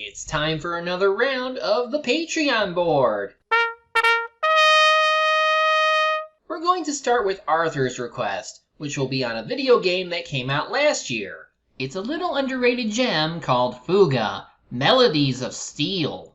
It's time for another round of the Patreon board. We're going to start with Arthur's request, which will be on a video game that came out last year. It's a little underrated gem called Fuga, Melodies of Steel.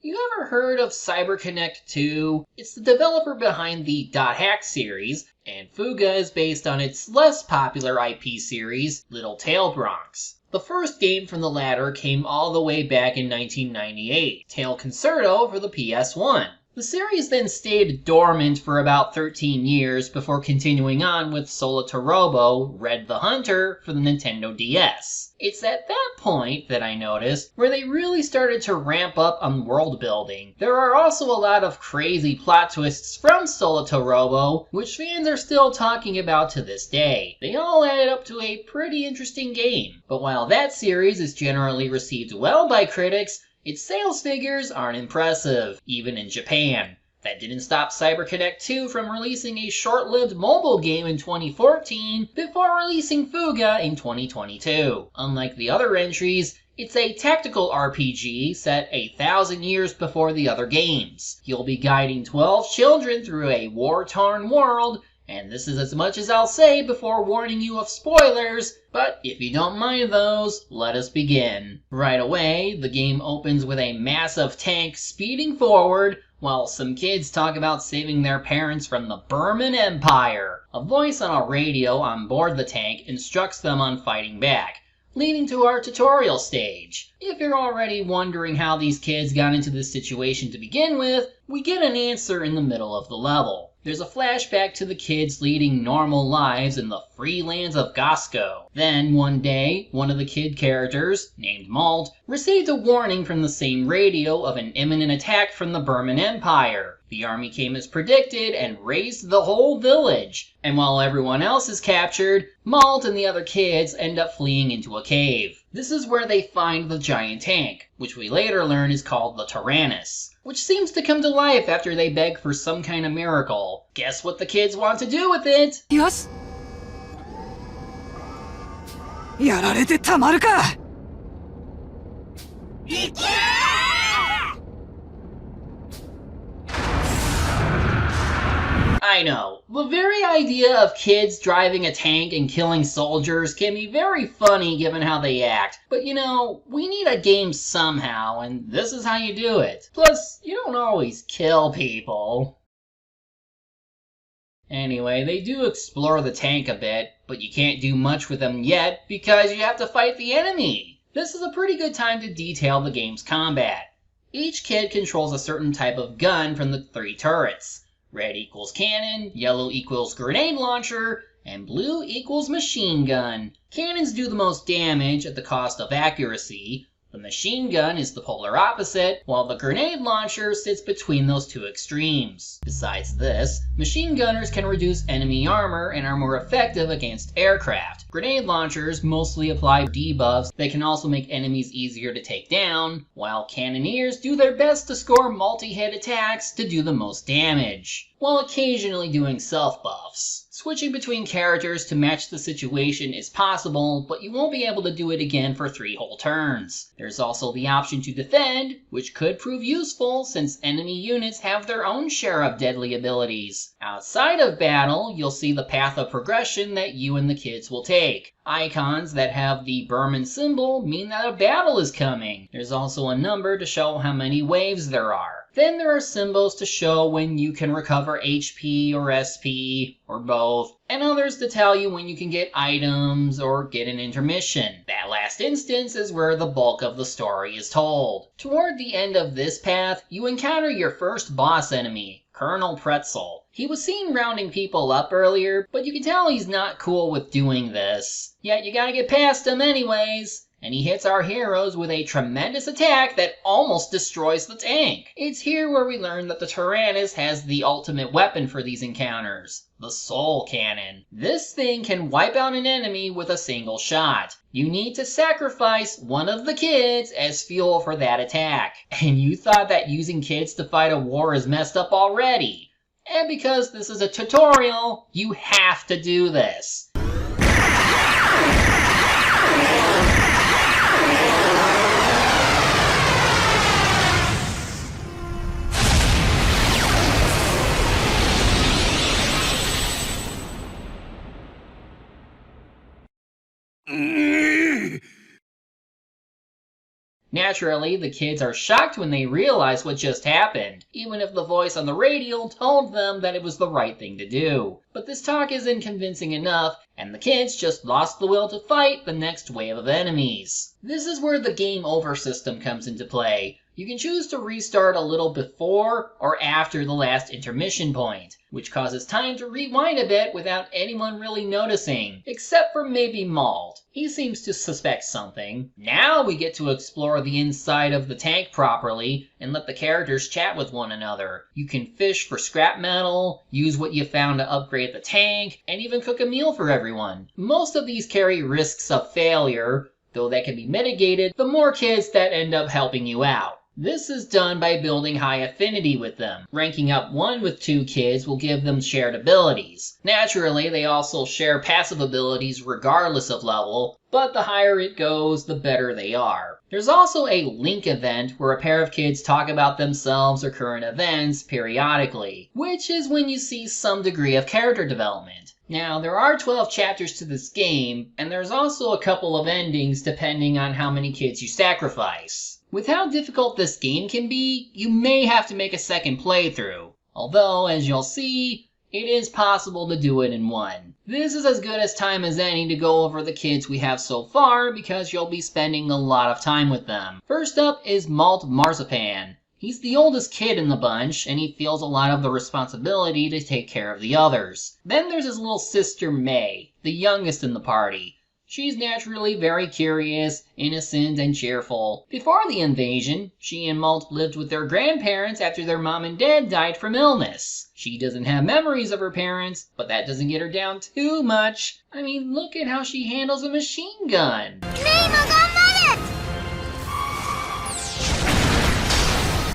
You ever heard of CyberConnect 2? It's the developer behind the .hack series, and Fuga is based on its less popular IP series, Little Tail Bronx. The first game from the latter came all the way back in 1998, Tail Concerto for the PS1. The series then stayed dormant for about 13 years before continuing on with Solitorobo, Red the Hunter for the Nintendo DS. It's at that point that I noticed where they really started to ramp up on world building. There are also a lot of crazy plot twists from Solitorobo, which fans are still talking about to this day. They all added up to a pretty interesting game. But while that series is generally received well by critics, its sales figures aren't impressive, even in Japan. That didn't stop CyberConnect 2 from releasing a short-lived mobile game in 2014 before releasing Fuga in 2022. Unlike the other entries, it's a tactical RPG set 1,000 years before the other games. You'll be guiding 12 children through a war-torn world, and this is as much as I'll say before warning you of spoilers, but if you don't mind those, let us begin. Right away, the game opens with a massive tank speeding forward while some kids talk about saving their parents from the Burman Empire. A voice on a radio on board the tank instructs them on fighting back, leading to our tutorial stage. If you're already wondering how these kids got into this situation to begin with, we get an answer in the middle of the level. There's a flashback to the kids leading normal lives in the free lands of Gosco. Then, one day, one of the kid characters, named Malt, received a warning from the same radio of an imminent attack from the Burman Empire. The army came as predicted and razed the whole village. And while everyone else is captured, Malt and the other kids end up fleeing into a cave. This is where they find the giant tank, which we later learn is called the Tyrannus, which seems to come to life after they beg for some kind of miracle. Guess what the kids want to do with it? Yes. やられてたまるか。行け！ I know, the very idea of kids driving a tank and killing soldiers can be very funny given how they act, but you know, we need a game somehow, and this is how you do it. Plus, you don't always kill people. Anyway, they do explore the tank a bit, but you can't do much with them yet because you have to fight the enemy. This is a pretty good time to detail the game's combat. Each kid controls a certain type of gun from the 3 turrets. Red equals cannon, yellow equals grenade launcher, and blue equals machine gun. Cannons do the most damage at the cost of accuracy. The machine gun is the polar opposite, while the grenade launcher sits between those two extremes. Besides this, machine gunners can reduce enemy armor and are more effective against aircraft. Grenade launchers mostly apply debuffs that can also make enemies easier to take down, while cannoneers do their best to score multi-hit attacks to do the most damage, while occasionally doing self-buffs. Switching between characters to match the situation is possible, but you won't be able to do it again for 3 whole turns. There's also the option to defend, which could prove useful since enemy units have their own share of deadly abilities. Outside of battle, you'll see the path of progression that you and the kids will take. Icons that have the Burman symbol mean that a battle is coming. There's also a number to show how many waves there are. Then there are symbols to show when you can recover HP or SP, or both, and others to tell you when you can get items or get an intermission. That last instance is where the bulk of the story is told. Toward the end of this path, you encounter your first boss enemy, Colonel Pretzel. He was seen rounding people up earlier, but you can tell he's not cool with doing this. Yet you gotta get past him anyways. And he hits our heroes with a tremendous attack that almost destroys the tank. It's here where we learn that the Tyrannus has the ultimate weapon for these encounters, the Soul Cannon. This thing can wipe out an enemy with a single shot. You need to sacrifice one of the kids as fuel for that attack. And you thought that using kids to fight a war is messed up already. And because this is a tutorial, you have to do this. Naturally, the kids are shocked when they realize what just happened, even if the voice on the radio told them that it was the right thing to do. But this talk isn't convincing enough, and the kids just lost the will to fight the next wave of enemies. This is where the game over system comes into play. You can choose to restart a little before or after the last intermission point, which causes time to rewind a bit without anyone really noticing, except for maybe Malt. He seems to suspect something. Now we get to explore the inside of the tank properly and let the characters chat with one another. You can fish for scrap metal, use what you found to upgrade the tank, and even cook a meal for everyone. Most of these carry risks of failure, though that can be mitigated the more kids that end up helping you out. This is done by building high affinity with them. Ranking up 1 with 2 kids will give them shared abilities. Naturally, they also share passive abilities regardless of level, but the higher it goes, the better they are. There's also a link event where a pair of kids talk about themselves or current events periodically, which is when you see some degree of character development. Now, there are 12 chapters to this game, and there's also a couple of endings depending on how many kids you sacrifice. With how difficult this game can be, you may have to make a second playthrough. Although, as you'll see, it is possible to do it in one. This is as good as time as any to go over the kids we have so far because you'll be spending a lot of time with them. First up is Malt Marzipan. He's the oldest kid in the bunch, and he feels a lot of the responsibility to take care of the others. Then there's his little sister May, the youngest in the party. She's naturally very curious, innocent, and cheerful. Before the invasion, she and Malt lived with their grandparents after their mom and dad died from illness. She doesn't have memories of her parents, but that doesn't get her down too much. I mean, look at how she handles a machine gun.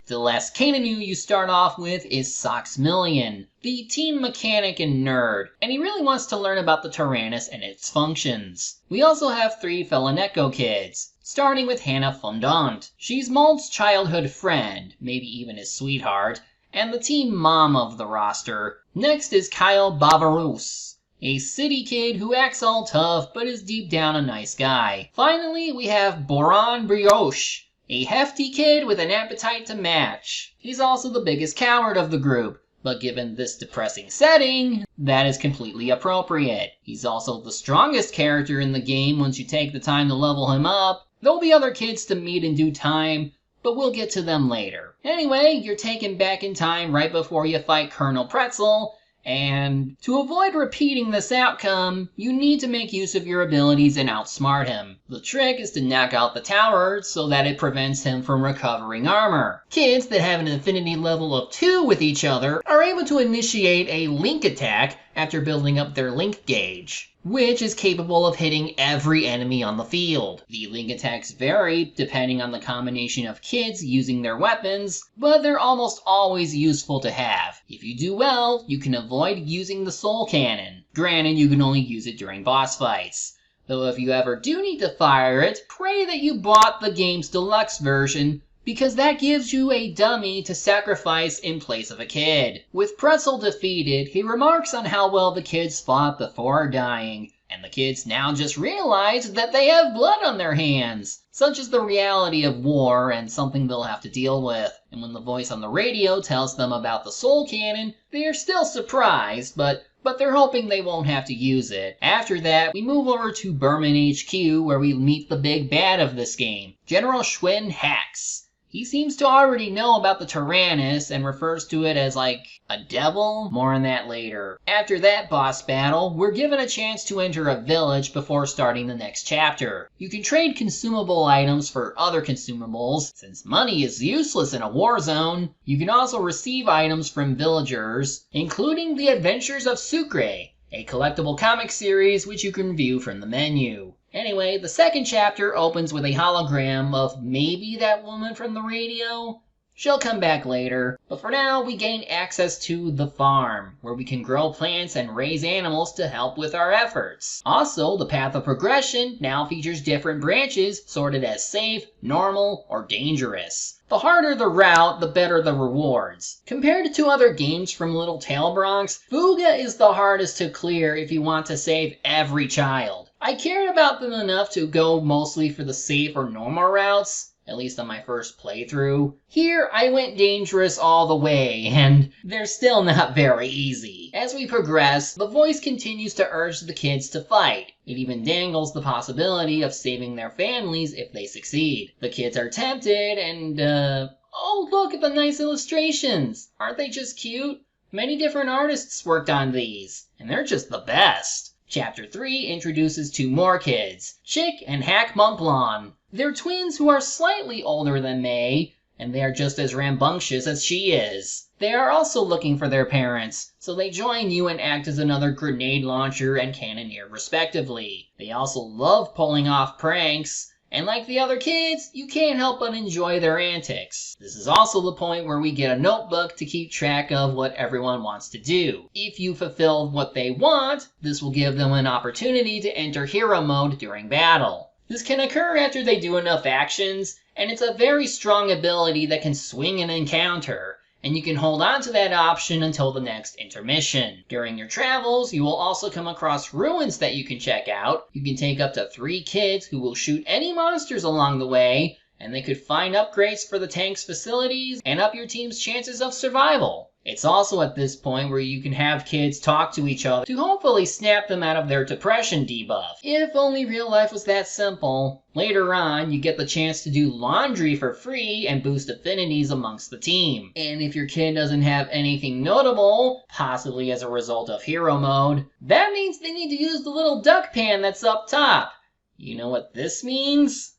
The last Kananu you start off with is Soxmillion, the team mechanic and nerd, and he really wants to learn about the Tyrannus and its functions. We also have 3 Felineko kids, starting with Hannah Fondant. She's Malt's childhood friend, maybe even his sweetheart, and the team mom of the roster. Next is Kyle Bavarus, a city kid who acts all tough but is deep down a nice guy. Finally, we have Boran Brioche, a hefty kid with an appetite to match. He's also the biggest coward of the group, but given this depressing setting, that is completely appropriate. He's also the strongest character in the game once you take the time to level him up. There'll be other kids to meet in due time, but we'll get to them later. Anyway, you're taken back in time right before you fight Colonel Pretzel, and to avoid repeating this outcome, you need to make use of your abilities and outsmart him. The trick is to knock out the tower so that it prevents him from recovering armor. Kids that have an affinity level of 2 with each other are able to initiate a link attack after building up their link gauge, which is capable of hitting every enemy on the field. The link attacks vary depending on the combination of kids using their weapons, but they're almost always useful to have. If you do well, you can avoid using the soul cannon. Granted, you can only use it during boss fights. Though if you ever do need to fire it, pray that you bought the game's deluxe version, because that gives you a dummy to sacrifice in place of a kid. With Pretzel defeated, he remarks on how well the kids fought before dying, and the kids now just realize that they have blood on their hands. Such is the reality of war and something they'll have to deal with. And when the voice on the radio tells them about the soul cannon, they are still surprised, but they're hoping they won't have to use it. After that, we move over to Berman HQ where we meet the big bad of this game, General Schwinn Hax. He seems to already know about the Tyrannus and refers to it as like a devil. More on that later. After that boss battle, we're given a chance to enter a village before starting the next chapter. You can trade consumable items for other consumables, since money is useless in a war zone. You can also receive items from villagers, including the Adventures of Sucre, a collectible comic series which you can view from the menu. Anyway, the second chapter opens with a hologram of maybe that woman from the radio. She'll come back later, but for now we gain access to the farm, where we can grow plants and raise animals to help with our efforts. Also, the path of progression now features different branches sorted as safe, normal, or dangerous. The harder the route, the better the rewards. Compared to other games from Little Tail Bronx, Fuga is the hardest to clear if you want to save every child. I cared about them enough to go mostly for the safe or normal routes, at least on my first playthrough. Here, I went dangerous all the way, and they're still not very easy. As we progress, the voice continues to urge the kids to fight. It even dangles the possibility of saving their families if they succeed. The kids are tempted and, oh, look at the nice illustrations! Aren't they just cute? Many different artists worked on these, and they're just the best. Chapter 3 introduces 2 more kids, Chick and Hack Mumplon. They're twins who are slightly older than May, and they are just as rambunctious as she is. They are also looking for their parents, so they join you and act as another grenade launcher and cannoneer respectively. They also love pulling off pranks, and like the other kids, you can't help but enjoy their antics. This is also the point where we get a notebook to keep track of what everyone wants to do. If you fulfill what they want, this will give them an opportunity to enter hero mode during battle. This can occur after they do enough actions, and it's a very strong ability that can swing an encounter, and you can hold on to that option until the next intermission. During your travels, you will also come across ruins that you can check out. You can take up to 3 kids who will shoot any monsters along the way, and they could find upgrades for the tank's facilities and up your team's chances of survival. It's also at this point where you can have kids talk to each other to hopefully snap them out of their depression debuff. If only real life was that simple. Later on, you get the chance to do laundry for free and boost affinities amongst the team. And if your kid doesn't have anything notable, possibly as a result of hero mode, that means they need to use the little duck pan that's up top. You know what this means?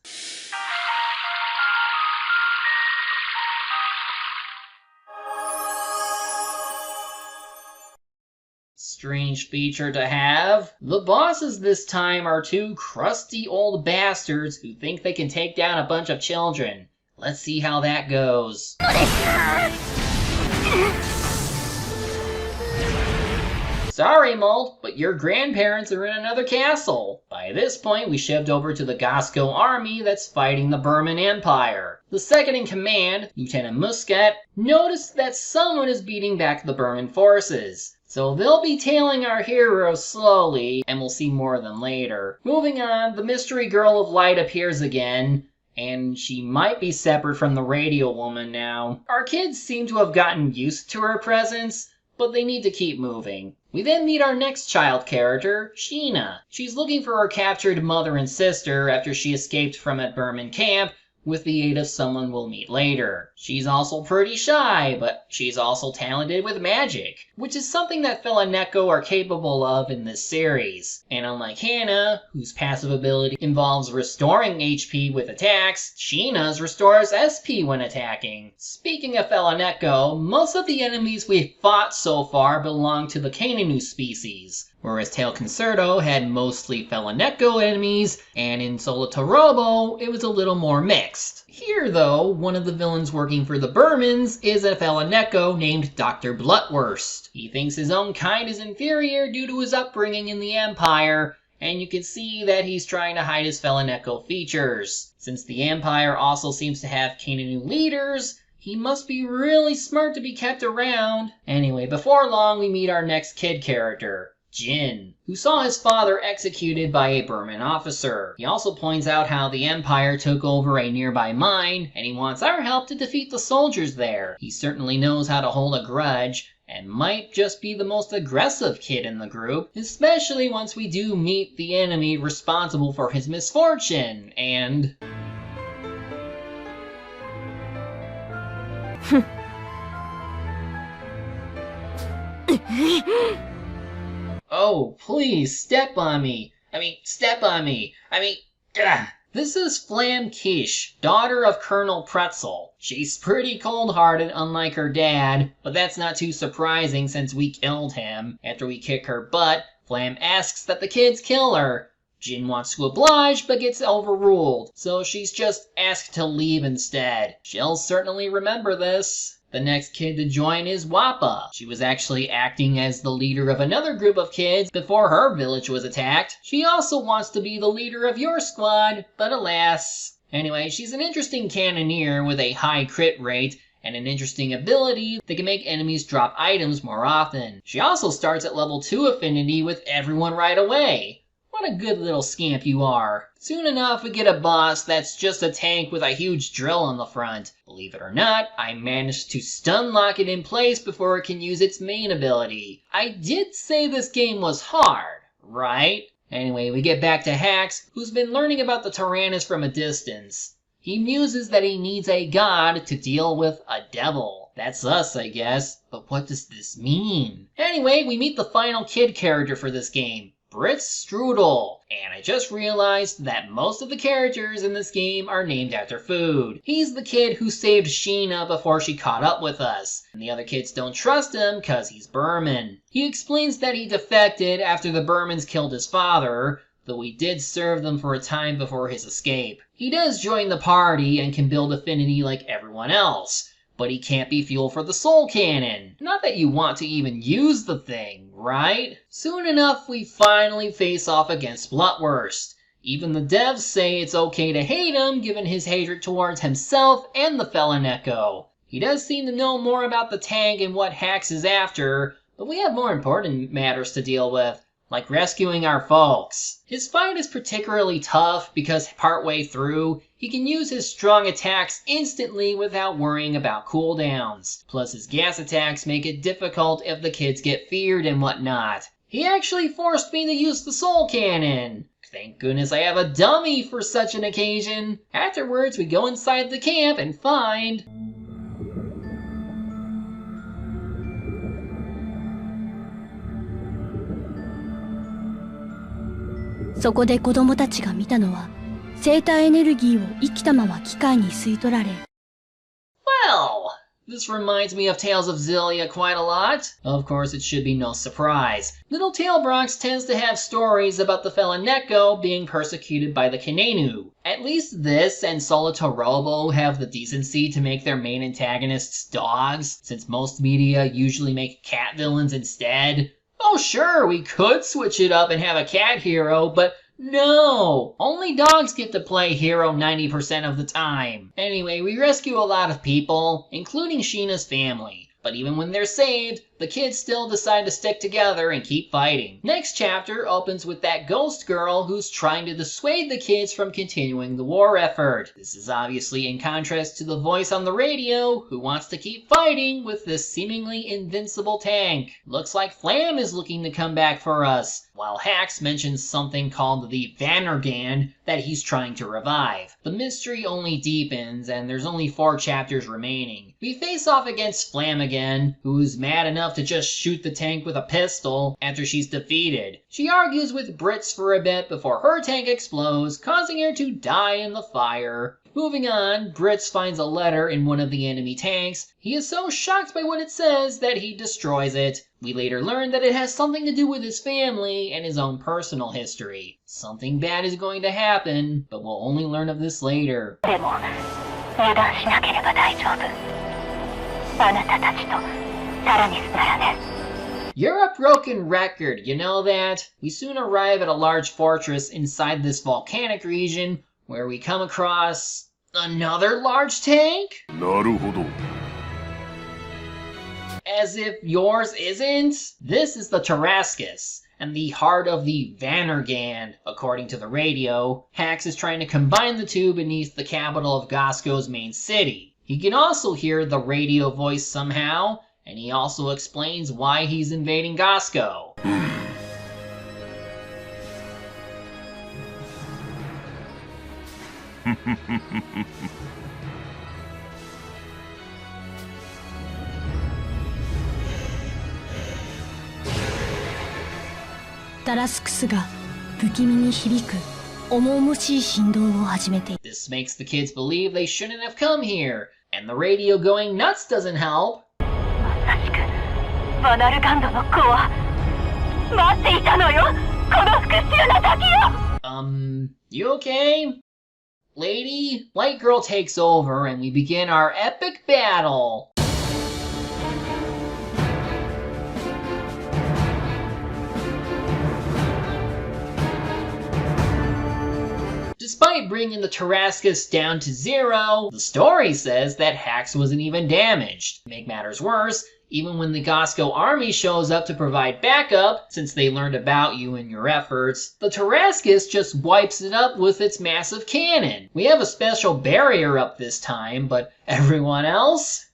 Strange feature to have. The bosses this time are 2 crusty old bastards who think they can take down a bunch of children. Let's see how that goes. Sorry, Molt, but your grandparents are in another castle. By this point, we shift over to the Gosco army that's fighting the Burman Empire. The second in command, Lieutenant Muscat, noticed that someone is beating back the Burman forces. So they'll be tailing our heroes slowly, and we'll see more of them later. Moving on, the mystery girl of light appears again, and she might be separate from the radio woman now. Our kids seem to have gotten used to her presence, but they need to keep moving. We then meet our next child character, Sheena. She's looking for her captured mother and sister after she escaped from a Burman camp with the aid of someone we'll meet later. She's also pretty shy, but she's also talented with magic, which is something that Felaneko are capable of in this series. And unlike Hannah, whose passive ability involves restoring HP with attacks, Sheena's restores SP when attacking. Speaking of Felaneko, most of the enemies we've fought so far belong to the Kananu species, whereas Tail Concerto had mostly Felaneko enemies, and in Solotorobo, it was a little more mixed. Here, though, one of the villains working for the Burmans is a Felaneko named Dr. Blutwurst. He thinks his own kind is inferior due to his upbringing in the Empire, and you can see that he's trying to hide his Felaneko features. Since the Empire also seems to have Kananu leaders, he must be really smart to be kept around. Anyway, before long we meet our next kid character, Jin, who saw his father executed by a Burman officer. He also points out how the Empire took over a nearby mine, and he wants our help to defeat the soldiers there. He certainly knows how to hold a grudge, and might just be the most aggressive kid in the group, especially once we do meet the enemy responsible for his misfortune, and... Oh, please, step on me. Gah. This is Flam Kish, daughter of Colonel Pretzel. She's pretty cold-hearted, unlike her dad, but that's not too surprising since we killed him. After we kick her butt, Flam asks that the kids kill her. Jin wants to oblige, but gets overruled, so she's just asked to leave instead. She'll certainly remember this. The next kid to join is Wappa. She was actually acting as the leader of another group of kids before her village was attacked. She also wants to be the leader of your squad, but alas. Anyway, she's an interesting cannoneer with a high crit rate and an interesting ability that can make enemies drop items more often. She also starts at level 2 affinity with everyone right away. What a good little scamp you are. Soon enough, we get a boss that's just a tank with a huge drill on the front. Believe it or not, I managed to stun lock it in place before it can use its main ability. I did say this game was hard, right? Anyway, we get back to Hax, who's been learning about the Tyrannus from a distance. He muses that he needs a god to deal with a devil. That's us, I guess, but what does this mean? Anyway, we meet the final kid character for this game, Britz Strudel, and I just realized that most of the characters in this game are named after food. He's the kid who saved Sheena before she caught up with us, and the other kids don't trust him cause he's Burman. He explains that he defected after the Burmans killed his father, though we did serve them for a time before his escape. He does join the party and can build affinity like everyone else, but he can't be fuel for the soul cannon. Not that you want to even use the thing, right? Soon enough, we finally face off against Blutwurst. Even the devs say it's okay to hate him given his hatred towards himself and the Felaneko. He does seem to know more about the tank and what Hax is after, but we have more important matters to deal with, like rescuing our folks. His fight is particularly tough because partway through, he can use his strong attacks instantly without worrying about cooldowns. Plus his gas attacks make it difficult if the kids get feared and whatnot. He actually forced me to use the soul cannon. Thank goodness I have a dummy for such an occasion. Afterwards, we go inside the camp and find...そこで子供たちが見たのは、生体エネルギーを生きたまま機械に吸い取られ。Well, this reminds me of Tales of Xillia quite a lot. Of course, it should be no surprise. Little Tail Bronx tends to have stories about the Felaneko being persecuted by the Kanenu. At least this and Solitorobo have the decency to make their main antagonists dogs, since most media usually make cat villains instead. Oh sure, we could switch it up and have a cat hero, but no! Only dogs get to play hero 90% of the time. Anyway, we rescue a lot of people, including Sheena's family. But even when they're saved, the kids still decide to stick together and keep fighting. Next chapter opens with that ghost girl who's trying to dissuade the kids from continuing the war effort. This is obviously in contrast to the voice on the radio who wants to keep fighting with this seemingly invincible tank. Looks like Flam is looking to come back for us, while Hax mentions something called the Vannergand that he's trying to revive. The mystery only deepens and there's only 4 chapters remaining. We face off against Flam again, who's mad enough to just shoot the tank with a pistol after she's defeated. She argues with Britz for a bit before her tank explodes, causing her to die in the fire. Moving on, Britz finds a letter in one of the enemy tanks. He is so shocked by what it says that he destroys it. We later learn that it has something to do with his family and his own personal history. Something bad is going to happen, but we'll only learn of this later. You're a broken record, you know that? We soon arrive at a large fortress inside this volcanic region where we come across another large tank? As if yours isn't? This is the Tarascus, and the heart of the Vannergand, according to the radio. Hax is trying to combine the two beneath the capital of Gosco's main city. He can also hear the radio voice somehow, and he also explains why he's invading Gosco. This makes the kids believe they shouldn't have come here, and the radio going nuts doesn't help. You okay? Lady, Light Girl takes over and we begin our epic battle. Despite bringing the Tarrascus down to 0, the story says that Hax wasn't even damaged. To make matters worse, even when the Gosco army shows up to provide backup, since they learned about you and your efforts, the Tarrascus just wipes it up with its massive cannon. We have a special barrier up this time, but everyone else?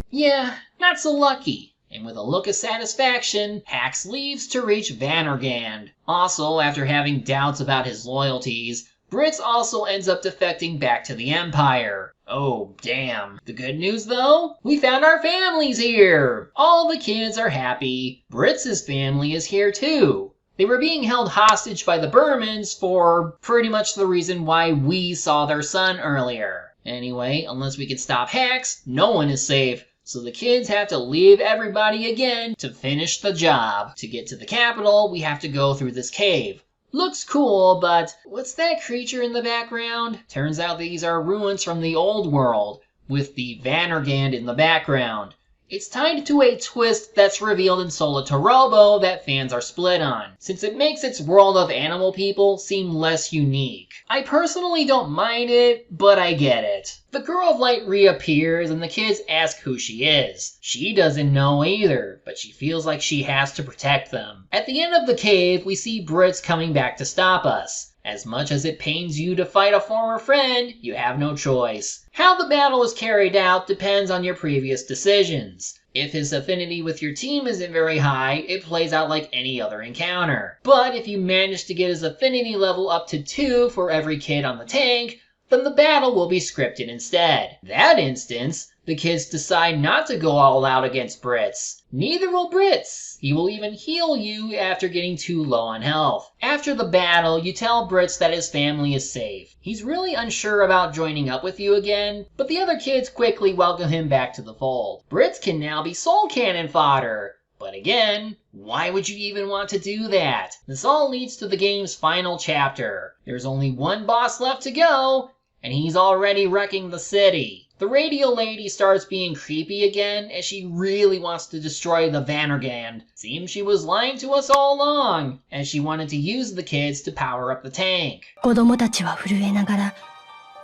Yeah, not so lucky. And with a look of satisfaction, Hax leaves to reach Vannergand. Also, after having doubts about his loyalties, Brits also ends up defecting back to the Empire. Oh, damn. The good news though? We found our families here! All the kids are happy. Brits' family is here too. They were being held hostage by the Burmans for pretty much the reason why we saw their son earlier. Anyway, unless we can stop Hax, no one is safe. So the kids have to leave everybody again to finish the job. To get to the capital, we have to go through this cave. Looks cool, but what's that creature in the background? Turns out these are ruins from the old world, with the Vannergand in the background. It's tied to a twist that's revealed in Solitorobo that fans are split on, since it makes its world of animal people seem less unique. I personally don't mind it, but I get it. The Girl of Light reappears and the kids ask who she is. She doesn't know either, but she feels like she has to protect them. At the end of the cave, we see Brits coming back to stop us. As much as it pains you to fight a former friend, you have no choice. How the battle is carried out depends on your previous decisions. If his affinity with your team isn't very high, it plays out like any other encounter. But if you manage to get his affinity level up to 2 for every kid on the tank, then the battle will be scripted instead. That instance, the kids decide not to go all out against Brits. Neither will Brits. He will even heal you after getting too low on health. After the battle, you tell Brits that his family is safe. He's really unsure about joining up with you again, but the other kids quickly welcome him back to the fold. Brits can now be soul cannon fodder. But again, why would you even want to do that? This all leads to the game's final chapter. There's only one boss left to go, and he's already wrecking the city. The radio lady starts being creepy again as she really wants to destroy the Vannergand. Seems she was lying to us all along, as she wanted to use the kids to power up the tank. 子供たちは震えながら、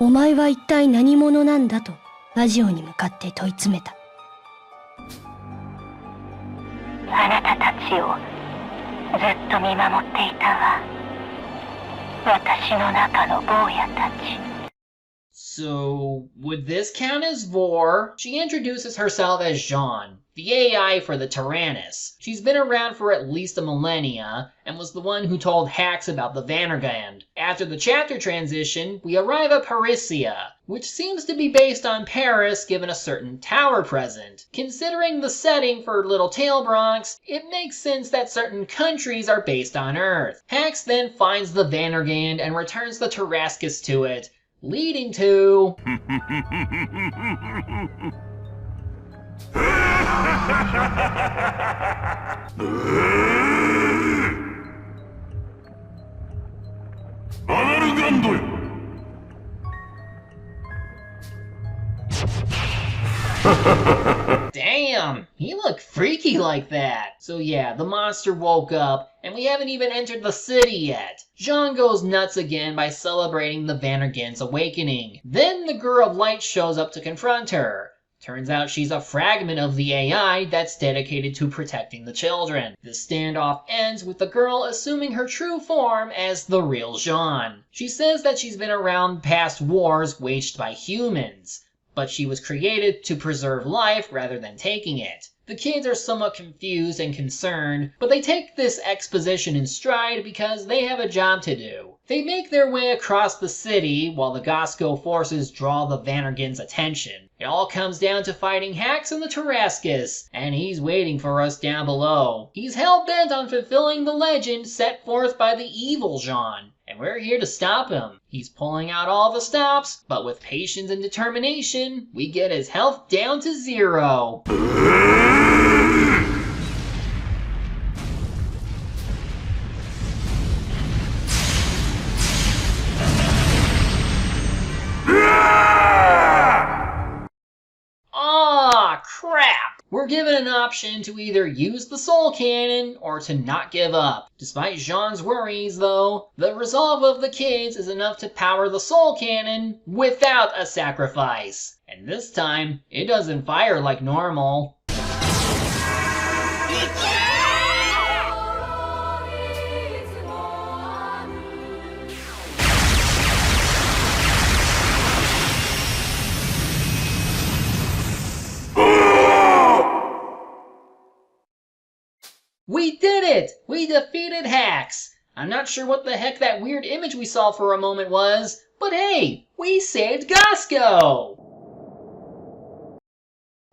お前は一体何者なんだとラジオに向かって問い詰めた。あなたたちをずっと見守っていたわ。私の中の坊やたち。So, would this count as Vor? She introduces herself as Jean, the AI for the Tyrannus. She's been around for at least a millennia, and was the one who told Hax about the Vannergand. After the chapter transition, we arrive at Parisia, which seems to be based on Paris given a certain tower present. Considering the setting for Little Tail Bronx, it makes sense that certain countries are based on Earth. Hax then finds the Vannergand and returns the Tarrascus to it, leading to... Damn, he looked freaky like that. So yeah, the monster woke up, and we haven't even entered the city yet. Jean goes nuts again by celebrating the Vannergand's awakening. Then the Girl of Light shows up to confront her. Turns out she's a fragment of the AI that's dedicated to protecting the children. This standoff ends with the girl assuming her true form as the real Jean. She says that she's been around past wars waged by humans, but she was created to preserve life rather than taking it. The kids are somewhat confused and concerned, but they take this exposition in stride because they have a job to do. They make their way across the city while the Gosco forces draw the Vannergand's attention. It all comes down to fighting Hax and the Tarrascus, and he's waiting for us down below. He's hell-bent on fulfilling the legend set forth by the evil Jean, and we're here to stop him. He's pulling out all the stops, but with patience and determination, we get his health down to 0. given an option to either use the soul cannon or to not give up. Despite Jean's worries, though, the resolve of the kids is enough to power the soul cannon without a sacrifice. And this time, it doesn't fire like normal. We did it! We defeated Hacks! I'm not sure what the heck that weird image we saw for a moment was, but hey, we saved Gasco!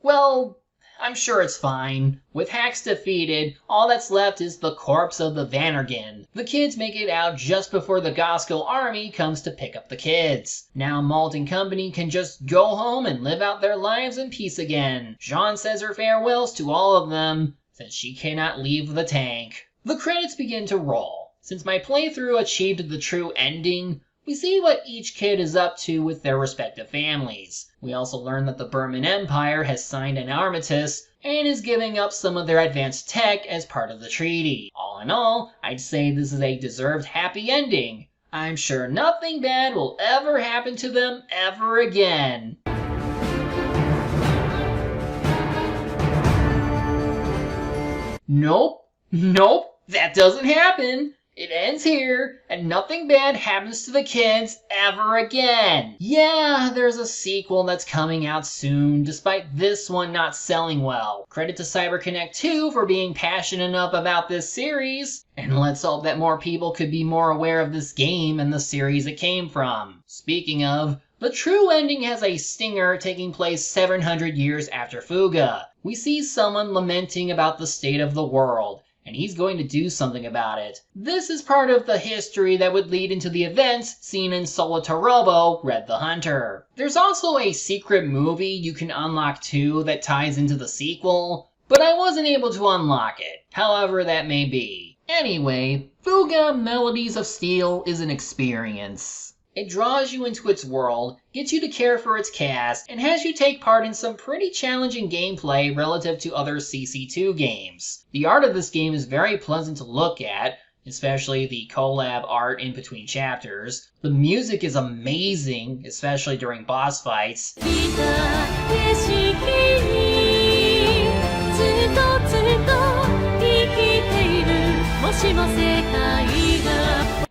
Well, I'm sure it's fine. With Hacks defeated, all that's left is the corpse of the Vannergan. The kids make it out just before the Gasco army comes to pick up the kids. Now Malt and company can just go home and live out their lives in peace again. Jean says her farewells to all of them, since she cannot leave the tank. The credits begin to roll. Since my playthrough achieved the true ending, we see what each kid is up to with their respective families. We also learn that the Burman Empire has signed an armistice and is giving up some of their advanced tech as part of the treaty. All in all, I'd say this is a deserved happy ending. I'm sure nothing bad will ever happen to them ever again. Nope, that doesn't happen. It ends here, and nothing bad happens to the kids ever again. Yeah, there's a sequel that's coming out soon, despite this one not selling well. Credit to CyberConnect 2 for being passionate enough about this series, and let's hope that more people could be more aware of this game and the series it came from. Speaking of, the true ending has a stinger taking place 700 years after Fuga. We see someone lamenting about the state of the world, and he's going to do something about it. This is part of the history that would lead into the events seen in Solitarobo, Red the Hunter. There's also a secret movie you can unlock too that ties into the sequel, but I wasn't able to unlock it, however that may be. Anyway, Fuga Melodies of Steel is an experience. It draws you into its world, gets you to care for its cast, and has you take part in some pretty challenging gameplay relative to other CC2 games. The art of this game is very pleasant to look at, especially the collab art in between chapters. The music is amazing, especially during boss fights.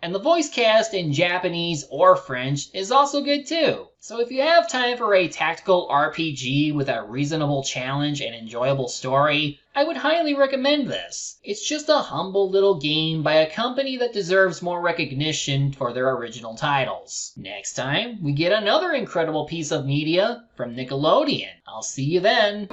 And the voice cast in Japanese or French is also good too. So if you have time for a tactical RPG with a reasonable challenge and enjoyable story, I would highly recommend this. It's just a humble little game by a company that deserves more recognition for their original titles. Next time, we get another incredible piece of media from Nickelodeon. I'll see you then.